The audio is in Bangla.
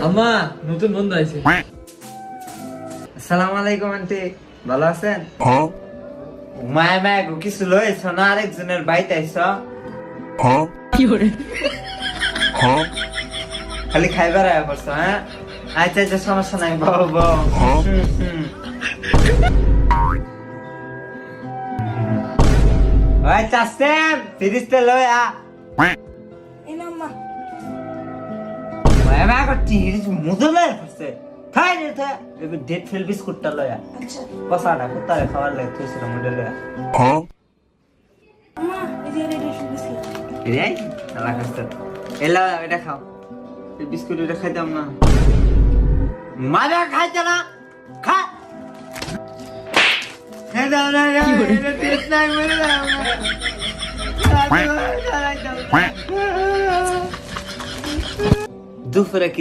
আম্মা নতুন বন্ধু আইছে। আসসালামু আলাইকুম আন্টি, ভালো আছেন? মায়া মায়া গো কিছু লইছ না? আরেকজনের বাড়িতে আইছ? খালি খাইবার আয়া করছো? হ্যাঁ আচ্ছা আচ্ছা, সমস্যা নাই, বউ বউ। ওই চাচ্ছেন ফিরিস্তে লইয়া মায়া মায়া করছি মুদে লইয়া করছে। খাই রে থা এবে ডেট ফেল বিস্কুটটা লইয়া। আচ্ছা কসাটা কুত্তারে খাবার লাগে তুইছিল মুদে লইয়া। আম্মা এই যে রেডি শুনেছি। এই আল্লাহ কাস্তে এলা এটা খাও। এই বিস্কুট এটা খাইতাম না, মারা খাইতে না, খা। হে দাও না, এটা টেস্ট নাই মরে যাও। দুপুরে কি